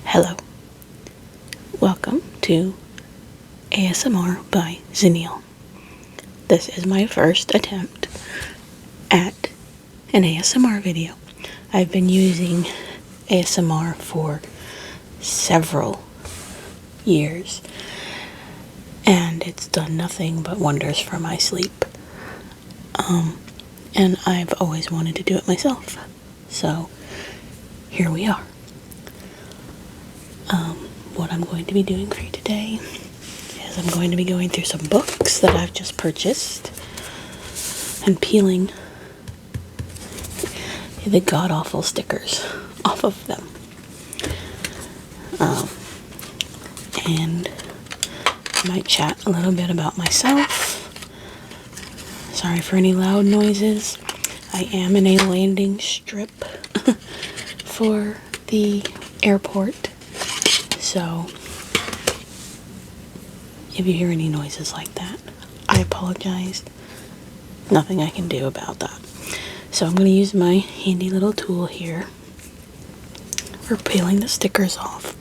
Hello. Welcome to ASMR by Zenil. This is my first attempt at an ASMR video. I've been using ASMR for several years, and it's done nothing but wonders for my sleep. And I've always wanted to do it myself. So, here we are. What I'm going to be doing for you today is I'm going to be going through some books that I've just purchased and peeling the god-awful stickers off of them. And I might chat a little bit about myself. Sorry for any loud noises. I am in a landing strip for the airport. So, if you hear any noises like that, I apologize. Nothing I can do about that. So I'm going to use my handy little tool here for peeling the stickers off.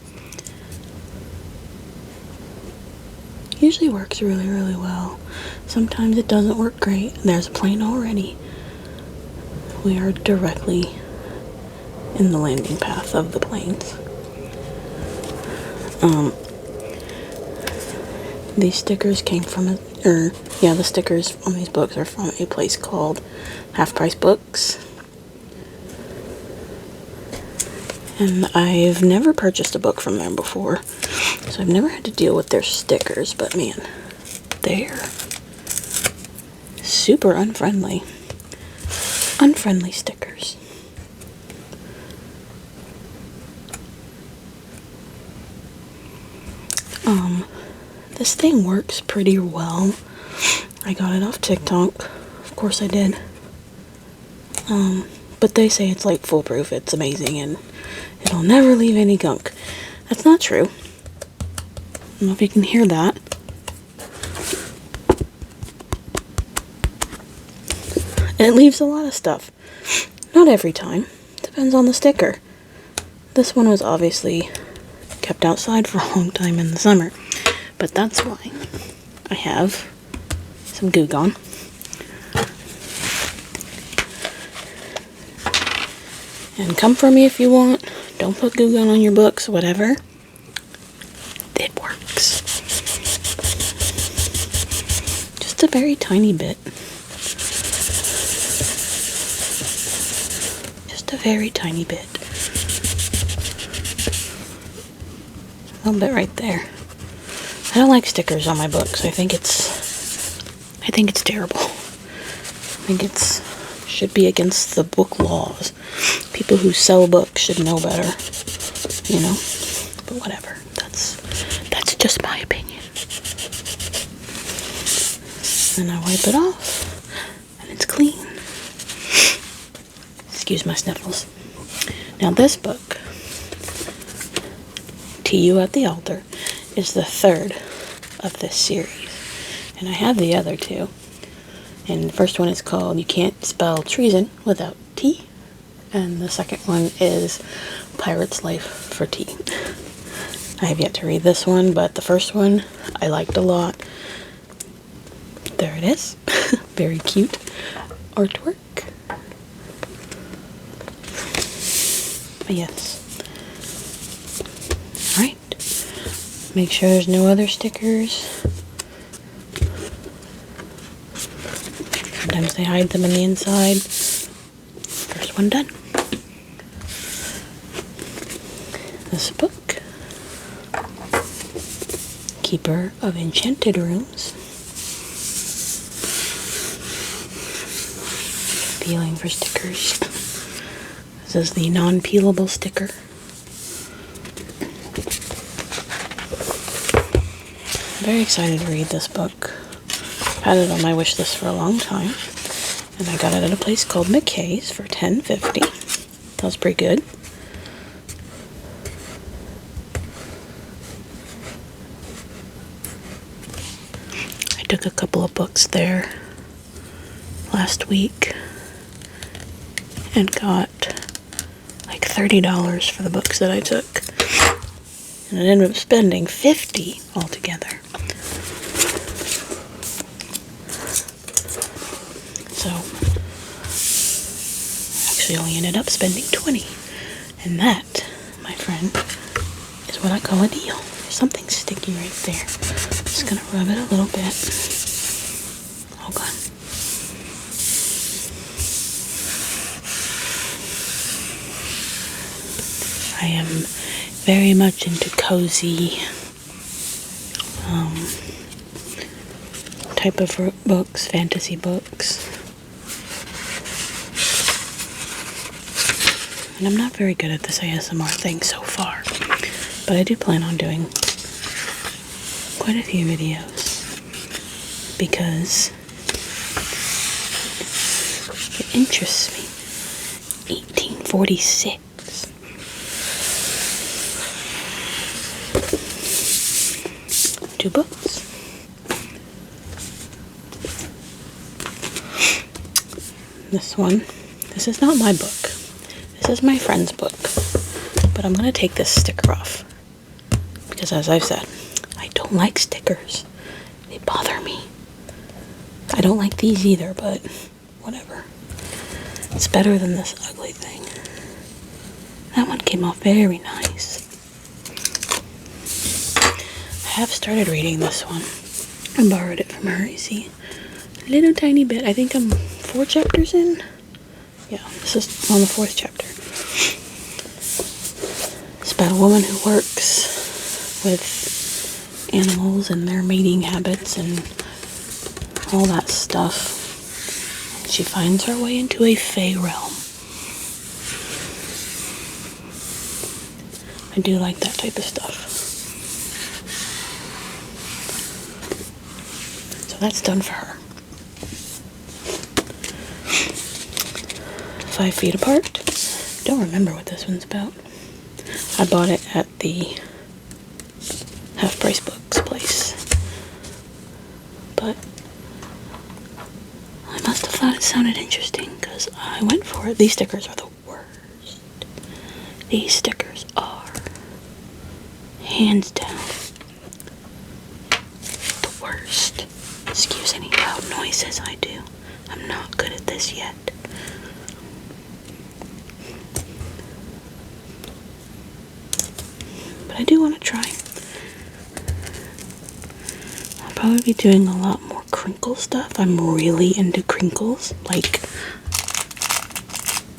Usually works really, really well. Sometimes it doesn't work great. There's a plane already. We are directly in the landing path of the planes. These stickers came from the stickers on these books are from a place called Half Price Books. And I've never purchased a book from them before, so I've never had to deal with their stickers, but man, they're super unfriendly. Unfriendly stickers. This thing works pretty well. I got it off TikTok. Of course I did. But they say it's like foolproof. It's amazing and it'll never leave any gunk. That's not true. I don't know if you can hear that. And it leaves a lot of stuff. Not every time. Depends on the sticker. This one was obviously kept outside for a long time in the summer. But that's why I have some Goo Gone. And come for me if you want. Don't put Goo Gone on your books, whatever. It works. Just a very tiny bit. Just a very tiny bit. A little bit right there. I don't like stickers on my books. I think it's terrible. I think should be against the book laws. People who sell books should know better, you know. But whatever. That's just my opinion. And I wipe it off, and it's clean. Excuse my sniffles. Now this book, To You at the Altar, is the third of this series. And I have the other two. And the first one is called You Can't Spell Treason Without T. And the second one is Pirate's Life for Tea. I have yet to read this one, but the first one I liked a lot. There it is. Very cute artwork. But yes. Alright. Make sure there's no other stickers. Sometimes they hide them on the inside. First one done. This book, Keeper of Enchanted Rooms. Peeling for stickers. This is the non-peelable sticker. I'm very excited to read this book. I've had it on my wish list for a long time. And I got it at a place called McKay's for $10.50. That was pretty good. I took a couple of books there last week and got like $30 for the books that I took. And I ended up spending $50 altogether. So, actually only ended up spending $20. And that, my friend, is what I call a deal. There's something sticky right there. I'm just gonna rub it a little bit. Hold on. I am very much into cozy type of books, fantasy books. And I'm not very good at this ASMR thing so far, but I do plan on doing quite a few videos because it interests me. 1846. Two books. This is not my book. This is my friend's book. But I'm going to take this sticker off. Because as I've said, I don't like stickers. They bother me. I don't like these either, but whatever. It's better than this ugly thing. That one came off very nice. I have started reading this one. I borrowed it from her, you see. A little tiny bit. I think I'm 4 chapters in. Yeah, this is on the 4th chapter. It's about a woman who works with animals and their mating habits and all that stuff. And she finds her way into a fae realm. I do like that type of stuff. So that's done for her. 5 feet apart. Don't remember what this one's about. I bought it at the Half Price Books place. But I must have thought it sounded interesting because I went for it. These stickers are the worst. These stickers are hands down the worst. Excuse any loud noises I do. I'm not good at this yet. But I do want to try. I'll probably be doing a lot more crinkle stuff. I'm really into crinkles, like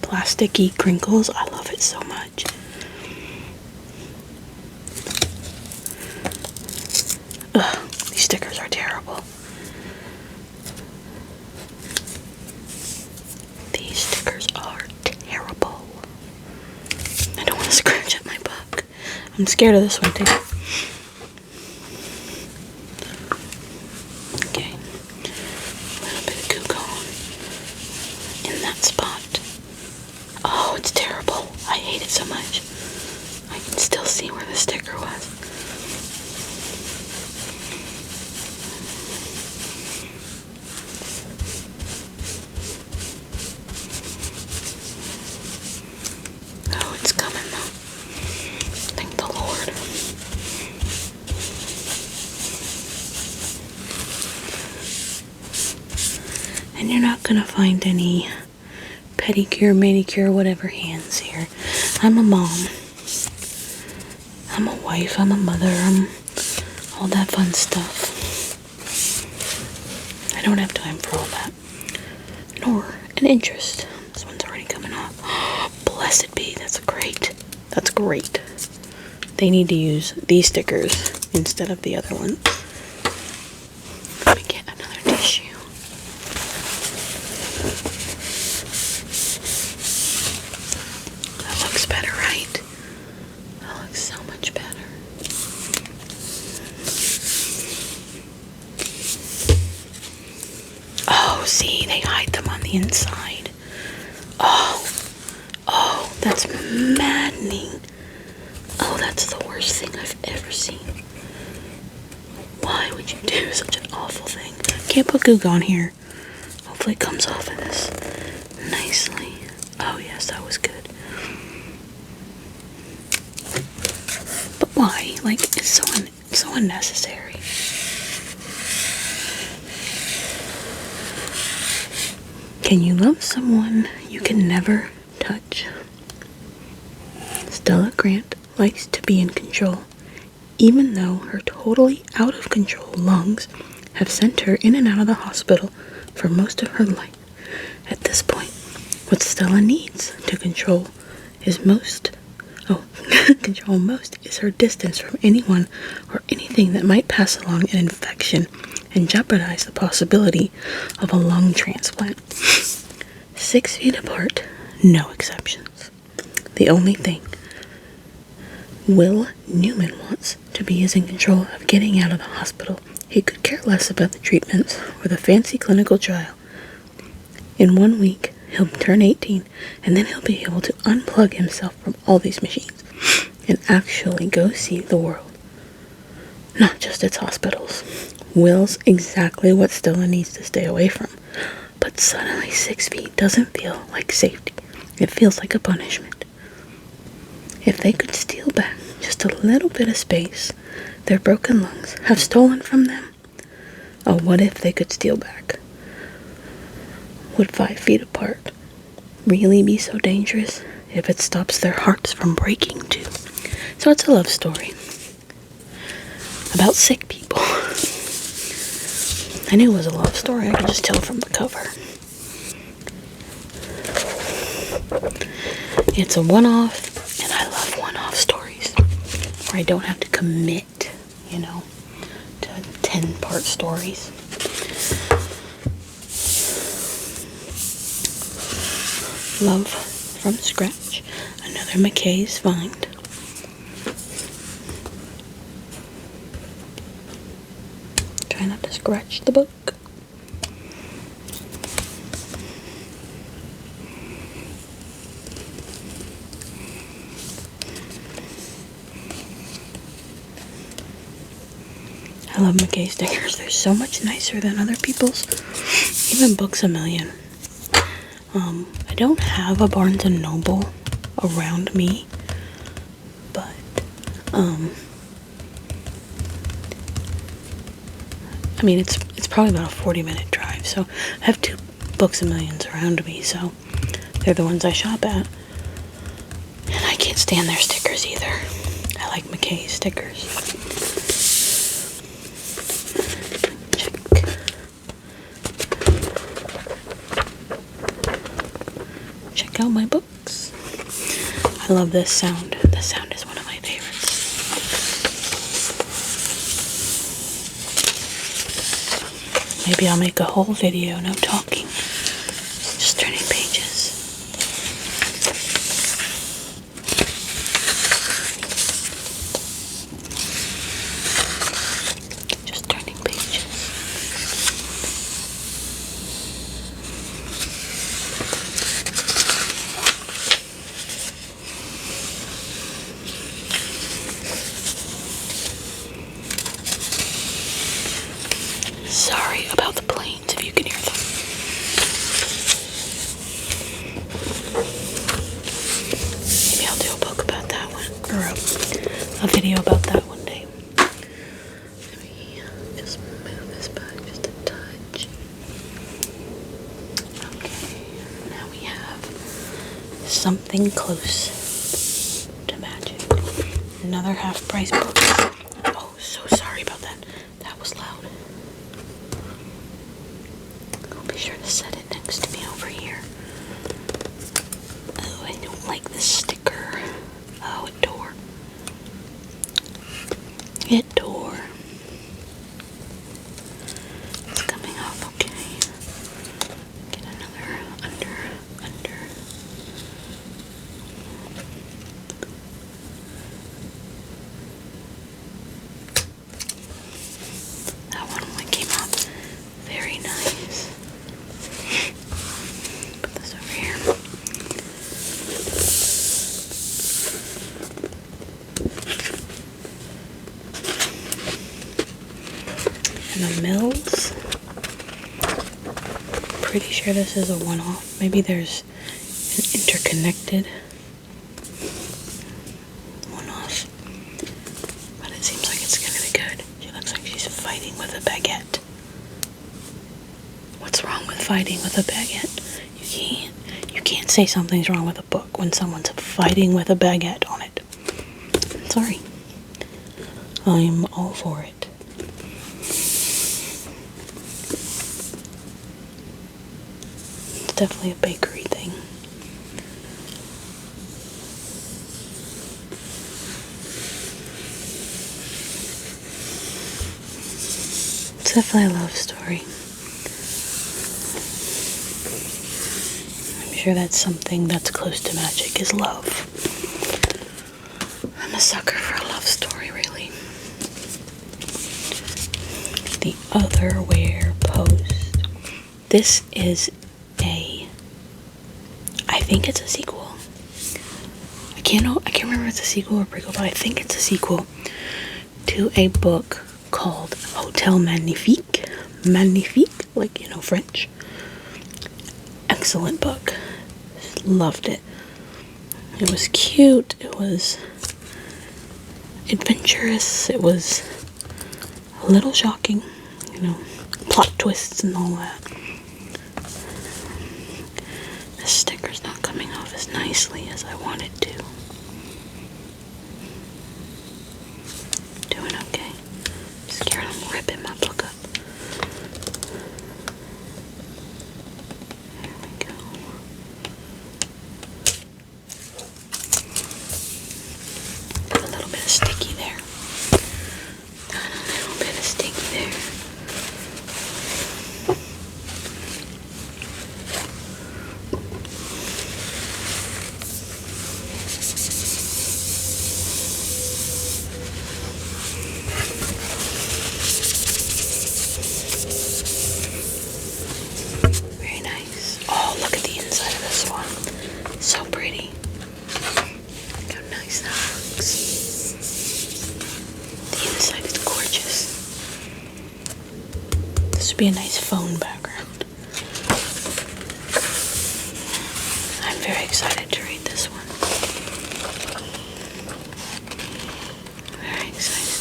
plasticky crinkles. I love it so much. Ugh, these stickers are terrible. These stickers are terrible. I don't want to scratch at my book. I'm scared of this one too. Okay. A little bit of goo gone in that spot. Oh, it's terrible. I hate it so much. I can still see where the sticker was. Oh, it's coming though. Thank the Lord. And you're not gonna find any pedicure, manicure, whatever hands here. I'm a mom. I'm a wife. I'm a mother. I'm all that fun stuff. I don't have time for all that. Nor an interest. This one's already coming off. Blessed be. That's great. That's great. They need to use these stickers instead of the other ones. Let me get another tissue. That looks better, right? That looks so much better. Oh, see, they hide them on the inside. Oh, that's maddening. Oh, that's the worst thing I've ever seen. Why would you do such an awful thing? Can't put goo on here. Hopefully it comes off of this nicely. Oh yes, that was good. But Why? Like, it's so unnecessary. Can you love someone you can never touch? Stella Grant likes to be in control, even though her totally out of control lungs have sent her in and out of the hospital for most of her life. At this point, what Stella needs to control most is her distance from anyone or anything that might pass along an infection and jeopardize the possibility of a lung transplant. 6 feet apart, no exceptions. The only thing Will Newman wants to be is in control of getting out of the hospital. He could care less about the treatments or the fancy clinical trial. In 1 week, he'll turn 18, and then he'll be able to unplug himself from all these machines and actually go see the world, not just its hospitals. Will's exactly what Stella needs to stay away from, but suddenly 6 feet doesn't feel like safety. It feels like a punishment. If they could steal back just a little bit of space their broken lungs have stolen from them, oh, what if they could steal back? Would 5 feet apart really be so dangerous if it stops their hearts from breaking too? So it's a love story about sick people. I knew it was a love story. I could just tell from the cover. It's a one-off, and I love one-off stories where I don't have to commit, to 10-part stories. Love from Scratch, another McKay's find. Try not to scratch the book. I love McKay stickers. They're so much nicer than other people's. Even Books A Million. I don't have a Barnes & Noble around me, but, it's probably about a 40-minute drive, so I have 2 Books A Millions around me, so they're the ones I shop at, and I can't stand their stickers either. I like McKay stickers. Check out my books. I love this sound. This sound is one of my favorites. Maybe I'll make a whole video, no talking, just turning pages. Just turning pages. Sorry about the planes if you can hear them. Maybe I'll do a book about that one, or a video about that one day. Let me just move this back just a touch. Okay, now we have Something Close to Magic. Another half-price book. Oh, so sorry about that. That was loud. I'll be sure to set it next to me over here. Oh, I don't like this sticker. Oh, it tore. It tore. It's coming off okay. Get another under. That one came out very nice. Put this over here. And the Mills. Pretty sure this is a one-off. Maybe there's an interconnected one-off. fighting with a baguette? What's wrong with fighting with a baguette? You can't say something's wrong with a book when someone's fighting with a baguette on it. Sorry. I'm all for it. It's definitely a bakery thing. It's definitely a love story. I'm sure that's something that's close to magic, is love. I'm a sucker for a love story, really. The Otherwhere Post. This is I think it's a sequel. I can't remember if it's a sequel or prequel, but I think it's a sequel to a book called Hotel Magnifique. Magnifique, like, French. Excellent book. Loved it. It was cute. It was adventurous. It was a little shocking, plot twists and all that. The sticker's not coming off as nicely as I wanted to. Doing okay. I'm scared I'm ripping my book up. There we go. Got a little bit of sticky there. Got a little bit of sticky there. Very nice. Oh, look at the inside of this one. So pretty. Look how nice that looks. The inside is gorgeous. This would be a nice phone background. I'm very excited to read this one. Very excited.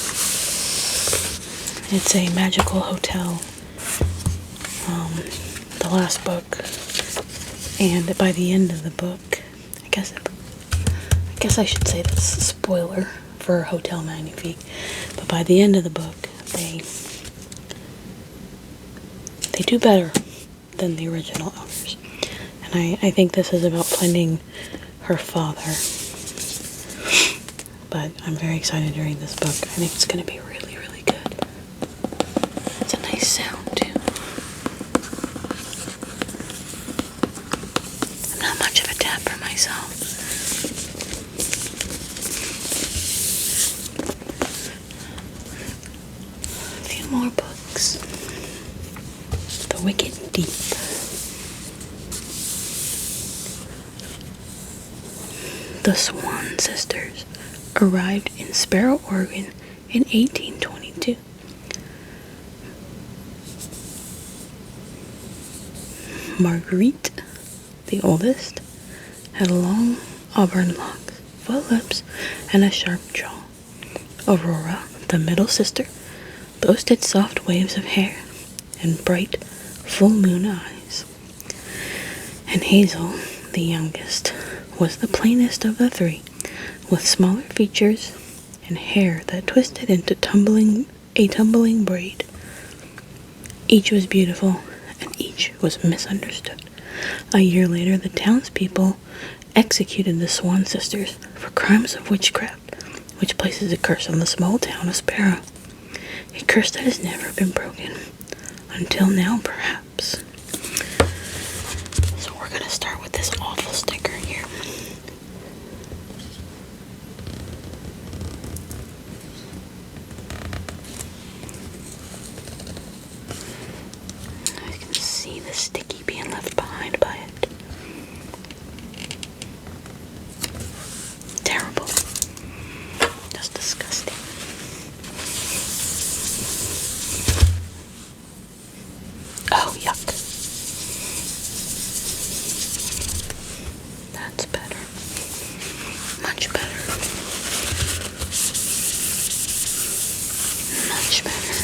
It's a magical hotel. The last book, and by the end of the book, I guess I should say that's a spoiler for Hotel Magnifique, but by the end of the book, they do better than the original owners, and I think this is about finding her father, but I'm very excited to read this book. I think it's going to be really, really good. It's a nice sound, too. Not much of a tapper myself. A few more books. The Wicked Deep. The Swan Sisters arrived in Sparrow, Oregon in 1822. Marguerite, the oldest, had long auburn locks, full lips, and a sharp jaw. Aurora, the middle sister, boasted soft waves of hair and bright, full moon eyes. And Hazel, the youngest, was the plainest of the three, with smaller features and hair that twisted into a tumbling braid. Each was beautiful, and each was misunderstood. A year later, the townspeople executed the Swan Sisters for crimes of witchcraft, which places a curse on the small town of Sparrow. A curse that has never been broken. Until now, perhaps. So we're gonna start with this awful sticker here. I can see the sticky being left behind by it. Terrible. Just disgusting. Oh, yuck. That's better. Much better. Much better.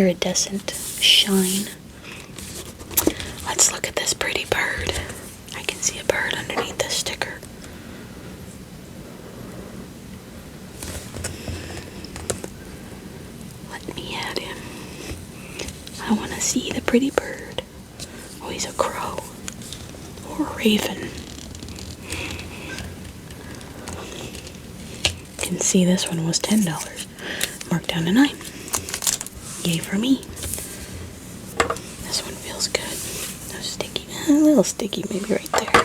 iridescent shine. Let's look at this pretty bird. I can see a bird underneath this sticker. Let me add him. I want to see the pretty bird. Oh, he's a crow. Or a raven. You can see this one was $10. Marked down to $9. Yay for me. This one feels good. No sticky. A little sticky maybe right there.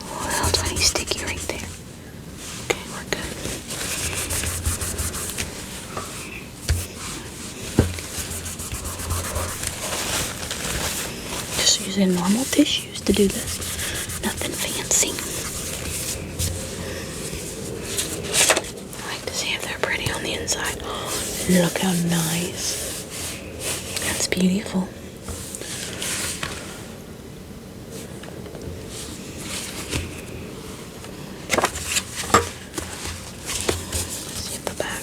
Oh, a little tiny sticky right there. Okay, we're good. Just using normal tissues to do this. Nothing fancy. I like to see if they're pretty on the inside. Oh, look how nice. That's beautiful. Let's see if the back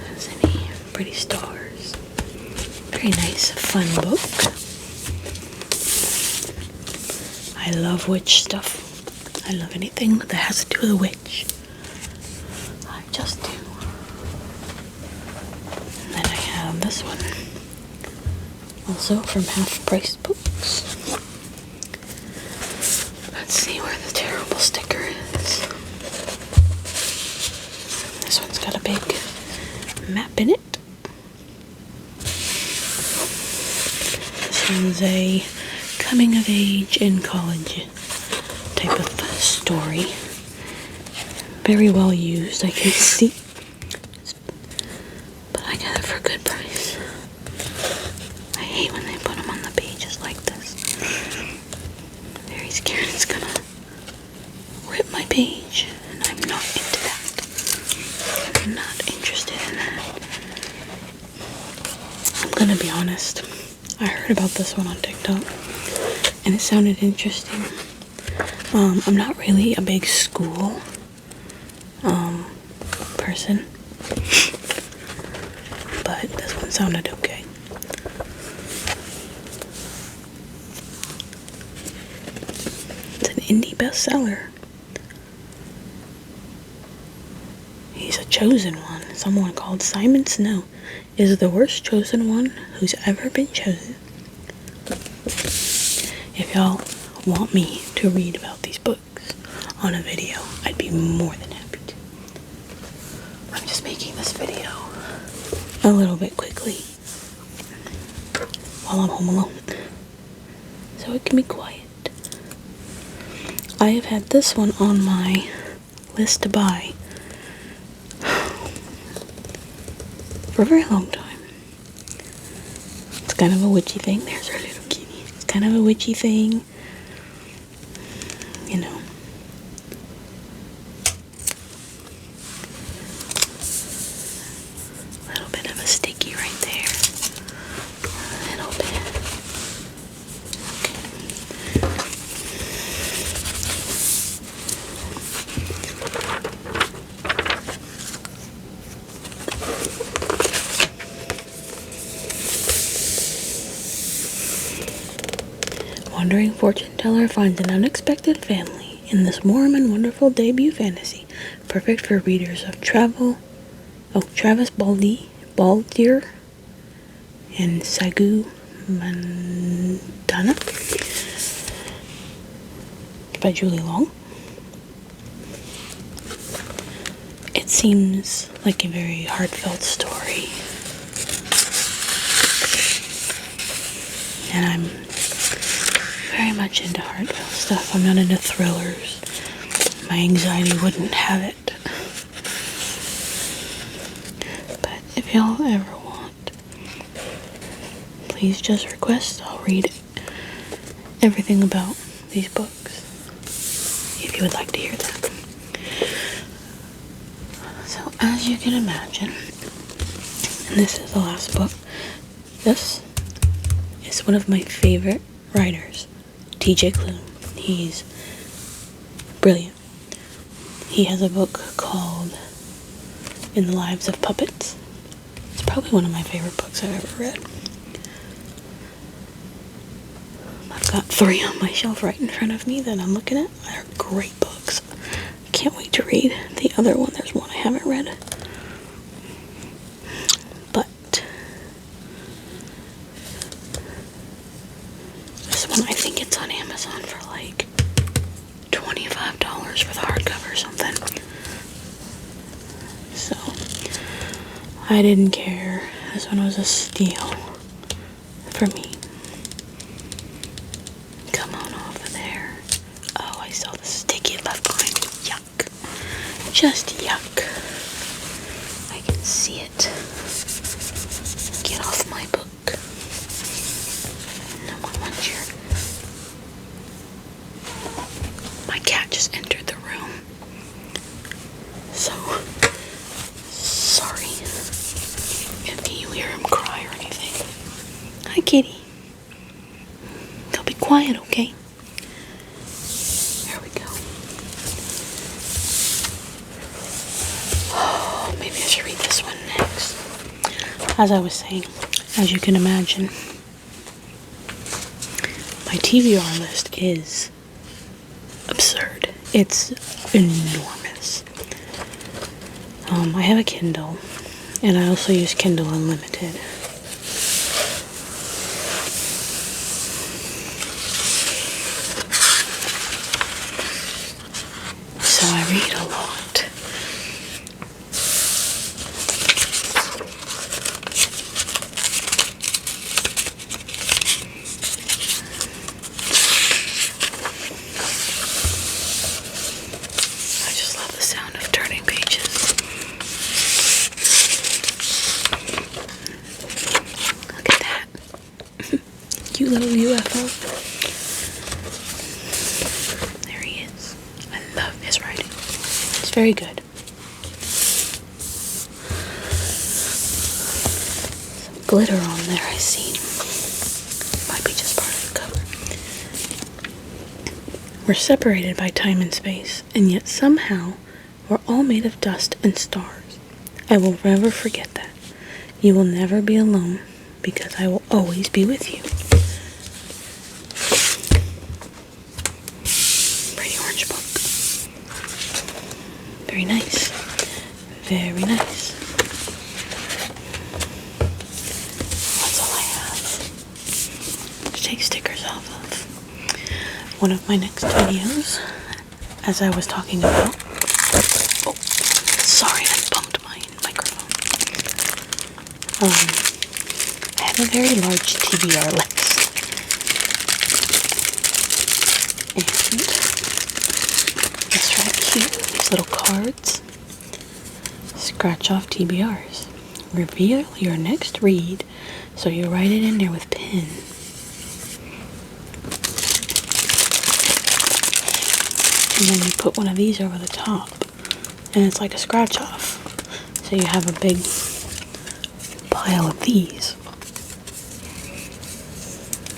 has any pretty stars. Very nice, fun book. I love witch stuff. I love anything that has to do with a witch. I just do. And then I have this one. Also from Half Price Books. Let's see where the terrible sticker is. This one's got a big map in it. This one's a coming of age in college type of story. Very well used, I can see. But I got it for a good price. I hate when they put them on the pages like this. I'm very scared it's gonna rip my page, and I'm not into that. I'm not interested in that. I'm gonna be honest. I heard about this one on TikTok, and it sounded interesting. I'm not really a big school person, but this one sounded okay. It's an indie bestseller. He's a chosen one. Someone called Simon Snow is the worst chosen one who's ever been chosen. If y'all want me to read about these books on a video, I'd be more than happy to. I'm just making this video a little bit quickly while I'm home alone, so it can be quiet. I have had this one on my list to buy for a very long time. It's kind of a witchy thing. There's our little kitty. It's kind of a witchy thing. You know. A little bit of a sticky right there. A little bit. Wandering fortune teller finds an unexpected family in this warm and wonderful debut fantasy, perfect for readers of Travis Baldier and Sagu Mandana by Julie Long. It seems like a very heartfelt story, and I'm very much into heartfelt stuff. I'm not into thrillers. My anxiety wouldn't have it. But if y'all ever want, please just request. I'll read everything about these books if you would like to hear that. So as you can imagine, and this is the last book, this is one of my favorite writers, TJ Klune. He's brilliant. He has a book called In the Lives of Puppets. It's probably one of my favorite books I've ever read. I've got 3 on my shelf right in front of me that I'm looking at. They're great books. I can't wait to read the other one. There's one I haven't read. But this one, I think it's on Amazon for like $25 for the hardcover or something. So I didn't care. This one was a steal for me. Come on over there. Oh, I saw the sticky left behind. Yuck. Just yuck. I can see it. Get off my book. No one wants your... My cat just entered the room. So, sorry if you hear him cry or anything. Hi, kitty. Go be quiet, okay? There we go. Oh, maybe I should read this one next. As I was saying, as you can imagine, my TBR list is absurd. It's enormous. I have a Kindle, and I also use Kindle Unlimited. So I read a lot. I just love the sound of turning pages. Look at that. Cute little UFO. There he is. I love his writing. It's very good. Some glitter on there, I see. Might be just part of the cover. We're separated by time and space, and yet somehow we're all made of dust and stars. I will never forget that. You will never be alone, because I will always be with you. Pretty orange book. Very nice. Very nice. That's all I have to take stickers off of. One of my next videos, as I was talking about. Oh, sorry, I bumped my microphone. I have a very large TBR list. And this right here, these little cards, scratch off TBRs. Reveal your next read, so you write it in there with pen. And then you put one of these over the top, and it's like a scratch off. So you have a big pile of these.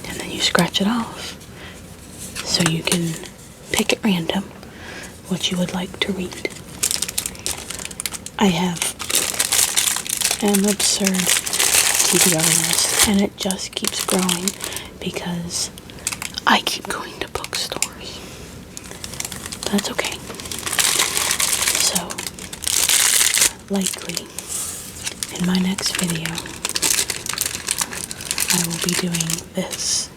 And then you scratch it off. So you can pick at random what you would like to read. I have an absurd TBR list, and it just keeps growing because I keep going to bookstores. That's okay. So, likely, in my next video, I will be doing this.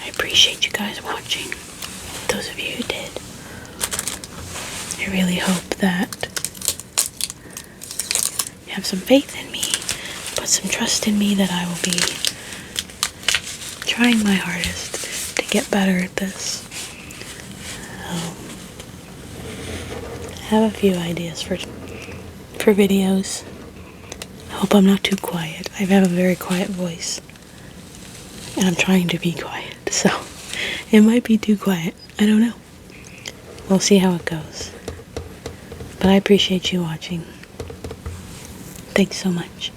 I appreciate you guys watching. Those of you who did. I really hope that you have some faith in me, put some trust in me that I will be trying my hardest to get better at this. I have a few ideas for videos. I hope I'm not too quiet. I have a very quiet voice, and I'm trying to be quiet. So, It might be too quiet. I don't know. We'll see how it goes. But I appreciate you watching. Thanks so much.